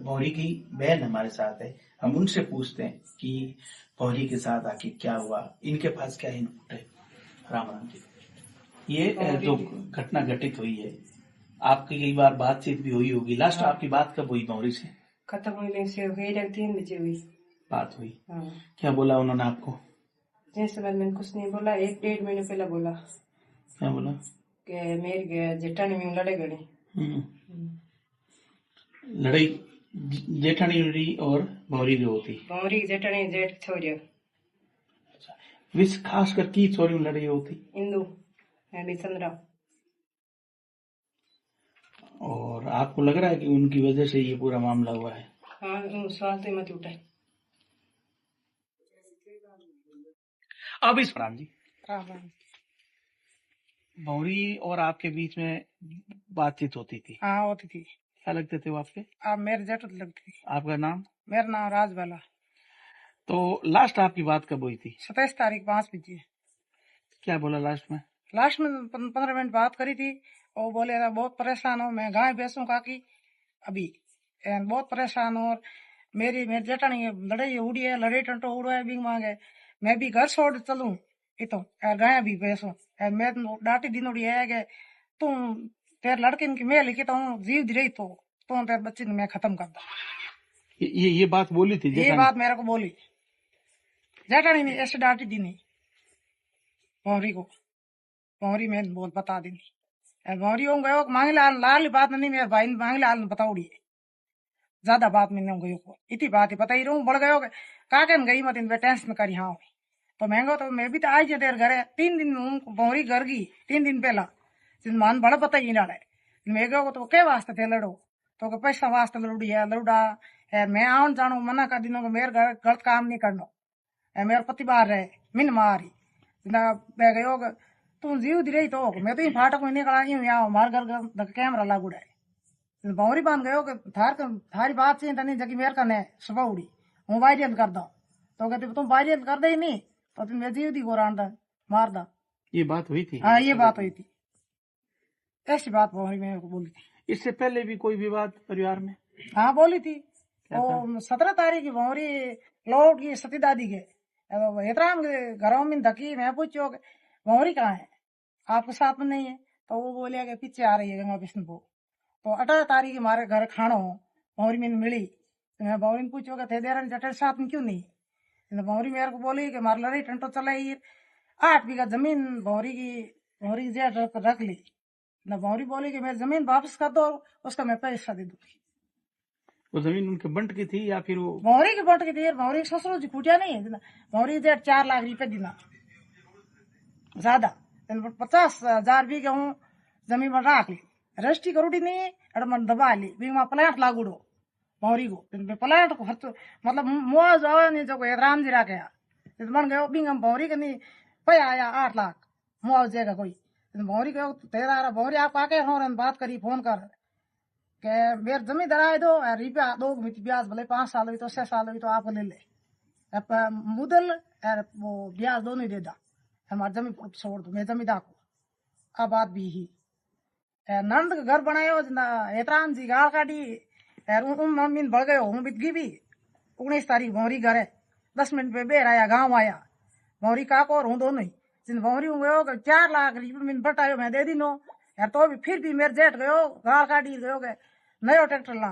भौरी की बहन हमारे साथ है, हम उनसे पूछते हैं कि भौरी के साथ आके क्या हुआ, इनके पास क्या इनपुट है। राम राम जी। ये जो घटना घटित हुई है, आपकी कई बार बातचीत भी हुई होगी। लास्ट आपकी बात कब हुई भौरी से? खत्म होने से हुई 3 बजे हुई बात हुई। हाँ। क्या बोला उन्होंने आपको? जैसे मैंने कुछ नहीं बोला, 1-1.5 महीने पहले बोला। क्या बोला? कि मेरी जेठानी में लड़े गए। लड़ाई जेठानी और भौरी जो होती? भौरी जेठानी जेठ छोरी। विश खास कर की छोरी लड़ाई होती? इंदू एंड चंद्रा। और आपको लग रहा है कि उनकी वजह से ये पूरा मामला हुआ है? हाँ, स्वास्थ्य मत उठे। अब इस राम जी, भौरी और आपके बीच में बातचीत होती थी? हाँ होती थी। क्या लगते थे वो आपके? आप मेरे जेठ लगती थी। आपका नाम? मेरा नाम राजबाला। तो लास्ट आपकी बात कब हुई थी? 27 तारीख 5 बजे। क्या बोला लास्ट में? लास्ट में 15 मिनट बात करी थी। वो बोले बहुत परेशान हो, मैं गाय बेचूं काकी अभी, बहुत परेशान हो। मेरी जेठानी लड़ाई उड़ी है, लड़ाई टंटो उड़ो है बिंग मांगे, मैं भी घर छोड़ चलूं इतो गाय भी बेचूं। मैं डांटी दिनोड़ी है कि तू तेरे लड़के की मैं लिखी हूँ जीव दी रही तो तेरे बच्चे ने मैं खत्म कर दूं। ये बात बोली थी? ये बात मेरे को बोली जेठानी ने, ऐसे डांटी दी नहीं भौरी को। भौरी में बहुत बता दी भौरी हो गयो मांगे लाल बात नहीं, मेरे भाई ने मांगे लाल ने बताऊड़ी है ज्यादा बात में नहीं गयो। इतनी बात ही बताई रहूं बढ़ गयो काके गई मत इन टेंशन करी। हाँ तो महंगो तो मैं भी तो आई जे तेरे घर 3 दिन भौरी घर गई 3 दिन पहला मान बड़ा पता ही डाले मैं गयो तो के वास्ते थे लड़ो तो पैसा वास्ते लड़ुड़ी है लड़ुड़ा है। मैं आउन जानो मना कर दिनों को मेरे घर गलत काम नहीं करनो मेरे पति बाहर रहे मिन मारी गयो तू जीव दी रही तो मैं तो फाटक में निकला यहाँ मार घर कैमरा लागूड़ा है। भौरी बांध गयो थारी बात से नहीं जगी मेरे कने सुबह उड़ी हूँ वायरल कर दो तो कहते तुम वायरल कर दे नहीं तो तुम मैं जीव दी को रांदा मार दा। ये बात हुई थी? हाँ ये बात हुई थी। ऐसी बात भौरी मेरे को बोली थी। इससे पहले भी कोई विवाद परिवार में? हाँ बोली थी। वो 17 तारीख की भौरी लौट गई सती दादी के हेतराम के घरों में धकी। मैं पूछो भौरी कहाँ है, आपके साथ में नहीं है? तो वो बोले कि पीछे आ रही है गंगा बिष्णुपुर। तो 18 तारीख हमारे घर खानो भौरी में मिली तो मैं भौरी ने पूछो थे देर जटे साथ में क्यों नहीं? तो भौरी मेरे को बोली कि मार लड़ी टंटो चला 8 बीघा जमीन भौरी की जेठ रख ली न। भौरी बोली कि मेरी जमीन वापस कर दो उसका मैं पैसा दे दूंगी। वो जमीन उनके बंट की थी या फिर वो भौरी की बंट की थी? भौरी की ससुर जी कुटिया नहीं है भौरी जेठ 4 लाख रुपए दिना ज्यादा 50,000 बीघा हूँ जमीन पर राख ली रजिस्ट्री करूटी नहीं मन दबा ली बीमा प्लांट लागूड़ो भौरी को प्लांट को खर्च मतलब मुआवजा नहीं जो राम जी राखे बन गयो बिंग भौरी के नहीं पे आया 8 लाख मुआवजे का कोई भौरी कहो तेरा भौरी आप आके हो बात करी फोन कर के मेरे जमीन दराए दो रुपया दो ब्याज भले 5 साल हुई तो 6 साल हुई तो आप ले ले मुदल वो ब्याज दोनों ही दे दा हमारे जमीन छोड़ दो मैं जमींदार को। अब बात भी ही नंद का घर बनायो हेतराम जी गाल काटी मम्मी बढ़ गयो हूँ बितगी भी 19 तारीख भौरी घर है 10 मिनट पे बेर आया गाँव आया भौरी काको और हूँ दोनों ही जिन भौरी हूँ गयो 4 लाख रुपये मैंने बटायो मैं दे दी नो यार तो भी फिर भी मेरे जेठ गयो गाल काटी गयो के नयो ट्रैक्टर ला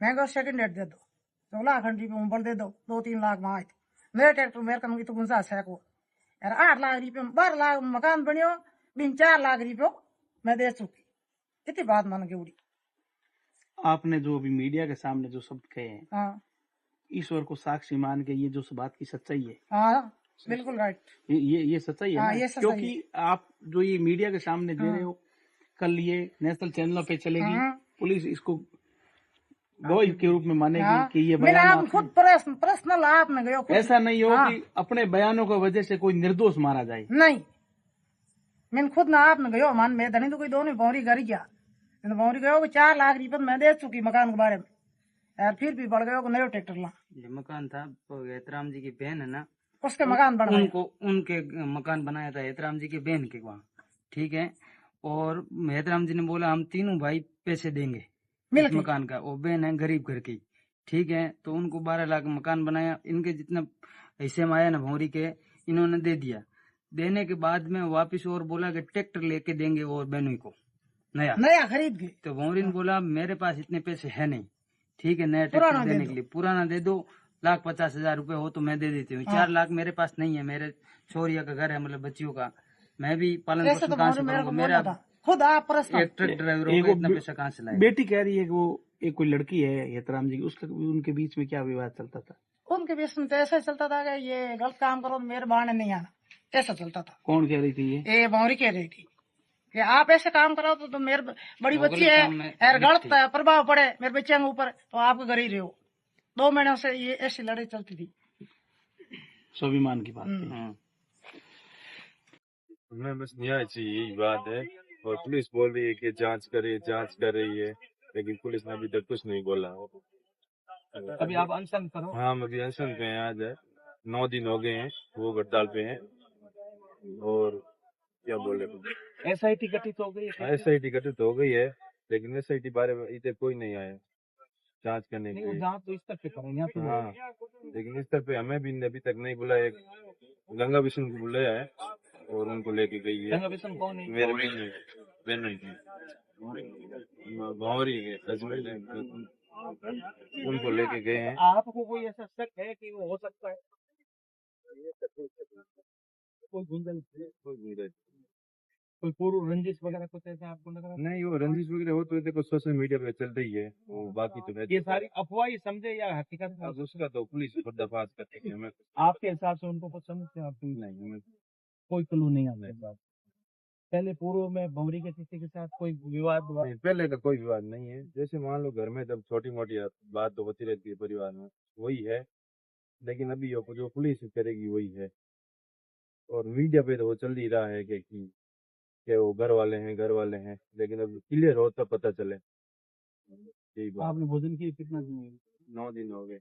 मैं गयो सेकंड हेड दे दो 2 लाख रुपये बढ़ दे दो 2-3 लाख में आए नया ट्रैक्टर मेरे कम की तो गुंजाइश है को यार 8 लाख रुपये 12 लाख मकान बनियो 4 लाख रुपये मैं दे चुकी। इतनी बात मान के उड़ी। आपने जो अभी मीडिया के सामने जो शब्द कहे हैं, हाँ ईश्वर को साक्षी मान के ये जो बात की सच्चाई है? हाँ बिल्कुल राइट। ये सच्चाई है हाँ, ना? ये सच्चाई क्योंकि है। आप जो ये मीडिया के सामने दे रहे हो कल ये नेशनल चैनलों पे चलेगी, पुलिस इसको गवाही के रूप में मानेगी कि ये बयान आप खुद पर्सनल आपने गयो ऐसा नहीं हो कि अपने बयानों की वजह से कोई निर्दोष मारा जाए। नहीं मैंने खुद ना आपने गयो मान मैं धनी तो कोई दोनों भौरी घर गया भौरी गयो 4 लाख रुपये मैं दे चुकी मकान के बारे में यार फिर भी बढ़ गयो नयो ट्रैक्टर ला। ये मकान था हेतराम जी की बहन है ना उसके मकान बना उनके मकान बनाया था हेतराम जी की बहन के वहाँ ठीक है। और हेतराम जी ने बोला हम तीनों भाई पैसे देंगे मिल इस के मकान का, वो बहन है गरीब घर की, ठीक है। तो उनको 12 लाख मकान बनाया, इनके जितना हिस्से में आया ना भौरी के, इन्होंने दे दिया। देने के बाद में वापस और बोला कि ट्रैक्टर लेके देंगे और बहनोई को नया। नया खरीद के तो भौरी ने बोला मेरे पास इतने पैसे है नहीं, ठीक है, नया पुराना ट्रैक्टर दे देने दो। के लिए पुराना दे दो, 1,50,000 रुपए हो तो मैं दे देती हूँ। हाँ। 4 लाख मेरे पास नहीं है, मेरे छोरिया का घर है, मतलब बच्चियों का, मैं भी पालन ऐसे पोषण तो कहाँ भौरी से मेरे करूंगा, को मेरा बोला था खुद आप प्रश्न। एक ट्रक ड्राइवर एक होगा, वो इतना पैसा कहाँ से लाएगा। बेटी कह रही है कि वो एक कोई लड़की है हेतराम जी की, उसका उनके बीच में क्या विवाद चलता था? उनके बीच में तो ऐसा ही चलता था कि ये गलत काम करो तो मेरे बहाने नहीं आना, ऐसा चलता था। कौन कह रही थी ये? भौरी कह रही थी कि आप ऐसे काम कराओ तो मेरे बड़ी वो बच्ची गलत है काम में और गलत लिप्त थी। प्रभाव पड़े मेरे बच्चे के ऊपर तो आप घर ही रहो। 2 महीनों से ये ऐसी लड़ाई चलती थी। स्वाभिमान की बात थी। हाँ। हमें बस न्याय चाहिए, यही बात है। और पुलिस बोल रही है कि जांच कर रही है, लेकिन पुलिस ने अभी तक कुछ नहीं बोला। अभी आप अनशन करो। हाँ, हम अभी अनशन पे हैं, आज है 9 दिन हो गए हैं वो हड़ताल पे हैं। और क्या बोले, SIT गठित हो गई है। SIT गठित हो गई है, लेकिन SIT बारे में इधर कोई नहीं आया जांच करने के लिए। जांच तो इस तरह करें यहाँ पे। हाँ, लेकिन इस तरह पे हमें भी अभी तक नहीं बुलाया। एक गंगा विष्णु को बुलाया है और उनको लेके गई है। गंगा बिशन कौन है? मेरे बहन भौरी के हस्बैंड है, उनको लेके गए हैं। आपको कोई ऐसा शक है कि वो हो सकता है? कोई गुंजाइश है? कोई पूर्व रंजिश वगैरह कुछ ऐसा आपको लग रहा है? नहीं, वो रंजिश वगैरह हो तो देखो सोशल मीडिया पे चल रही है वो, बाकी तो ये सारी अफवाह ही समझे या हकीकत है? अब उसका तो पुलिस पर्दाफाश करती है। हमें आपके हिसाब से उनको कुछ समझते हैं आप? नहीं, हमें कोई क्लू नहीं आपके पास? पहले पूर्व में भंवरी के किसी के साथ कोई विवाद हुआ? नहीं, पहले का कोई विवाद नहीं है। जैसे मान लो घर में जब छोटी मोटी बात तो होती रहती है परिवार में, वही है। लेकिन अभी जो पुलिस करेगी वही है। और मीडिया पे तो वो चल ही रहा है कि वो घर वाले हैं, लेकिन अब क्लियर हो तब पता चले। यही बात। आपने भोजन किए कितना दिन हुए? 9 दिन हो गए।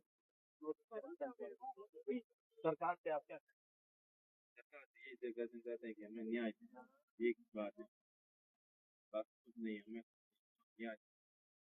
सरकार से आप क्या? सरकार से यही कहना चाहते हैं कि हमें न्याय चाहिए, एक बात है, बात कुछ नहीं, हमें न्याय